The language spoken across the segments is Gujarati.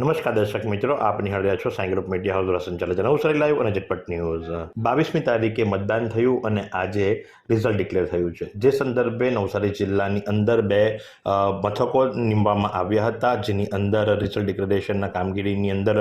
નમસ્કાર દર્શક મિત્રો, આપ નિહાળી રહ્યા છો સાઈ ગ્રુપ મીડિયા હાઉસ દ્વારા સંચાલિત નવસારી લાઈવ અને ઝટપટ ન્યૂઝ। 22મી તારીખે મતદાન થયું અને આજે રિઝલ્ટ ડિક્લેર થયું છે, જે સંદર્ભે નવસારી જિલ્લાની અંદર 2 મથકો નીમવામાં આવ્યા હતા, જેની અંદર રિઝલ્ટ ડિક્લેરેશનના કામગીરીની અંદર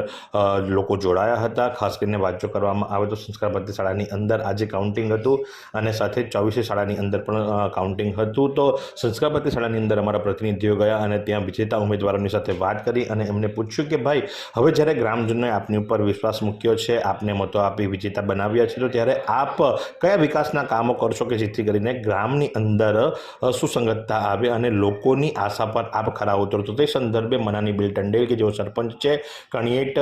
લોકો જોડાયા હતા। ખાસ કરીને વાત જો કરવામાં આવે તો સંસ્કાર ભારતી શાળાની અંદર આજે કાઉન્ટિંગ હતું અને સાથે 24 શાળાની અંદર પણ કાઉન્ટિંગ હતું। તો સંસ્કાર ભારતી શાળાની અંદર અમારા પ્રતિનિધિઓ ગયા અને ત્યાં વિજેતા ઉમેદવારોની સાથે વાત કરી અને એમને પૂછ્યું કે ભાઈ, હવે જ્યારે ગ્રામજનોએ આપની ઉપર વિશ્વાસ મૂક્યો છે, આપને મતો આપી વિજેતા બનાવ્યા છે, તો ત્યારે આપ કયા વિકાસના કામો કરશો કે જેથી કરીને ગ્રામની અંદર સુસંગતતા આવે અને લોકોની આશા પર આપ ખરા ઉતરતો। તે સંદર્ભે મનાનીબેન ટંડેલ કે જેઓ સરપંચ છે કણિયેટ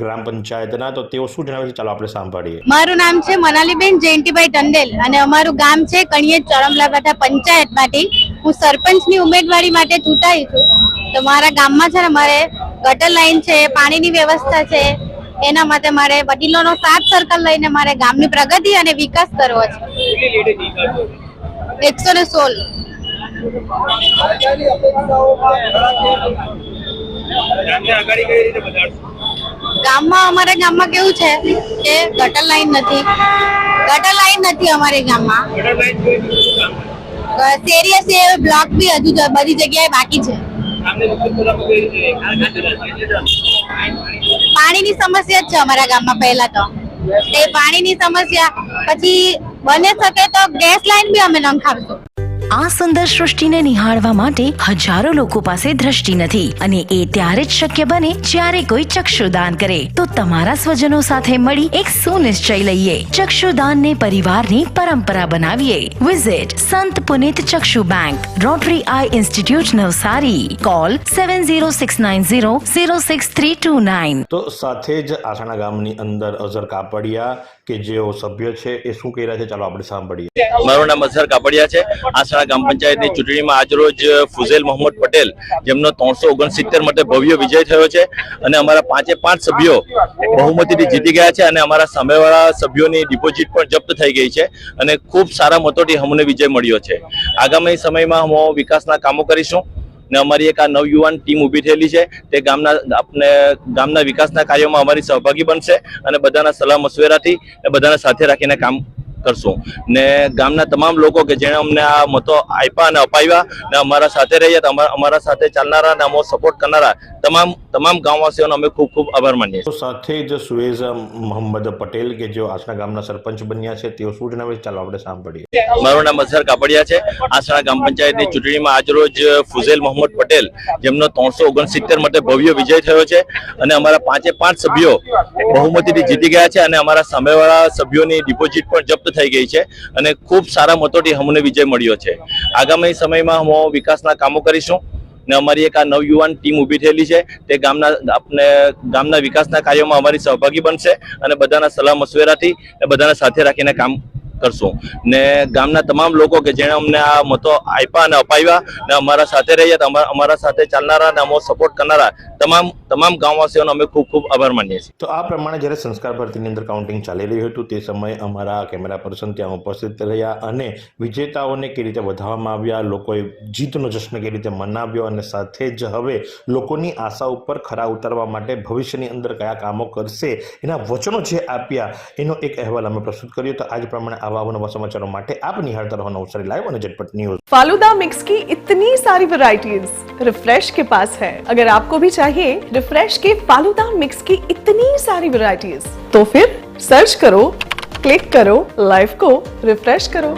ગ્રામ પંચાયતના, તો તેઓ શું જણાવે છે ચાલો આપણે સાંભળીએ। મારું નામ છે મનાલીબેન જયંતિભાઈ ટંડેલ અને અમારું ગામ છે કણિયેટ ચોરમલાબાટા પંચાયતમાંથી। હું સરપંચની ઉમેદવારી માટે ચૂંટાઈ છું। તો મારા ગામમાં છે ને મારે ગટર લાઈન છે, પાણીની વ્યવસ્થા છે, એના માટે મારે વડીલોનો સાથ સર્કલ લઈને મારે ગામની પ્રગતિ અને વિકાસ કરવો છે। 116 ગામમાં અમારા ગામમાં કેવું છે કે ગટર લાઈન નથી અમારે ગામમાં। સિરિયસ એ બ્લોક બી હજુ બધી જગ્યાએ બાકી છે। પાણીની સમસ્યા જ છે અમારા ગામમાં। પહેલા તો એ પાણીની સમસ્યા, પછી બને શકે તો ગેસ લાઈન બી અમે નંખાવશું। આ સુંદર સૃષ્ટિને નિહાળવા માટે હજારો લોકો પાસે દ્રષ્ટિ નથી અને એ ત્યારે જ શક્ય બને જ્યારે કોઈ ચક્ષુદાન કરે। તો તમારા સ્વજનો સાથે મળી એક સુનિશ્ચય લઈએ, ચક્ષુદાનને પરિવારની પરંપરા બનાવીએ। Visit Sant Punit Chakshu bank, Rotary eye institute Navsari. Call 7069006329। તો સાથે જ આસણા ગામની અંદર અઝર કાપડિયા કે જેઓ સભ્ય છે એ શું કહી રહ્યા છે ચાલો આપણે સાંભળીએ। મારું નામ અઝર કાપડિયા છે। આસણા ગામ પંચાયતની ચૂંટણીમાં આજરોજ ફુઝેલ મોહમ્મદ પટેલ, જેમનો 369 માટે ભવ્ય વિજય થયો છે અને અમારા 5 સભ્યો બહુમતીથી જીતી ગયા છે અને અમારા સામેવાળા સભ્યોની ડિપોઝિટ પણ જપ્ત થઈ ગઈ છે અને ખૂબ સારા મતોથી અમને વિજય મળ્યો છે। આગામી સમયમાં અમે વિકાસના કામો કરીશું ને અમારી એક આ નવયુવાન ટીમ ઊભી થયેલી છે, તે ગામના વિકાસના કાર્યોમાં અમારી સહભાગી બનશે અને બધાના સલાહ મશવરાથી બધાને સાથે રાખીને કામ કરશું ને ગામના તમામ લોકો કે જેણે અમને આ મતો આપ્યા અને અપાવ્યા ને અમારા સાથે રહ્યા, અમારા સાથે ચાલનારા અને અમો સપોર્ટ કરનારા તમામ ગામવાસીઓનો અમે ખૂબ ખૂબ આભાર માનીએ છીએ। સાથે જ સુએઝ મોહમ્મદ પટેલ કે જેઓ આસણા ગામના સરપંચ બન્યા છે તેઓ શું જણાવે છે ચાલો આપણે સાંભળીએ। મારું નામ અઝર કાપડિયા છે। આસણા ગામ પંચાયતની ચૂંટણીમાં આજરોજ ફુઝેલ મોહમ્મદ પટેલ, જેમનો 369 માટે ભવ્ય વિજય થયો છે અને અમારા 5 સભ્યો બહુમતીથી જીતી ગયા છે અને અમારા સામેવાળા સભ્યોની ડિપોઝિટ પણ જપ્ત થઈ ગઈ છે અને ખૂબ સારા મતોથી અમને વિજય મળ્યો છે। આગામી સમયમાં અમે વિકાસના કામો કરીશું ને અમારી એક આ નવયુવાન ટીમ ઊભી થયેલી છે, તે ગામના વિકાસના કાર્યોમાં અમારી સહભાગી બનશે અને બધાના સલાહ મશવરાથી બધાને સાથે રાખીને કામ કરશું ને ગામના તમામ લોકો કે જેણે અમને આ મતો આપ્યા અને અપાવ્યા ને અમારા સાથે રહ્યા, અમારા સાથે ચાલનારા અને અમો સપોર્ટ કરનારા તમામ ગામવાસીઓનો અમે ખૂબ ખૂબ આભાર માનીએ છીએ। તો આ પ્રમાણે જ્યારે સંસ્કાર ભારતીની અંદર કાઉન્ટિંગ ચાલી રહ્યું હતું તે સમયે અમારા કેમેરા પર્સન ત્યાં ઉપસ્થિત રહ્યા અને વિજેતાઓને કઈ રીતે વધારવામાં આવ્યા, લોકોએ જીતનો જશ્ન કઈ રીતે મનાવ્યો અને સાથે જ હવે લોકોની આશા ઉપર ખરા ઉતારવા માટે ભવિષ્યની અંદર કયા કામો કરશે એના વચનો જે આપ્યા એનો એક અહેવાલ અમે પ્રસ્તુત કર્યો। તો આજ પ્રમાણે आवा नवा समाचारों માટે आप निहारता रहो नवसारी लाइव और झटपट न्यूज। फालूदा मिक्स की इतनी सारी वैरायटीज रिफ्रेश के पास है। अगर आपको भी चाहिए रिफ्रेश के फालूदा मिक्स की इतनी सारी वैरायटीज, तो फिर सर्च करो, क्लिक करो, लाइफ को रिफ्रेश करो।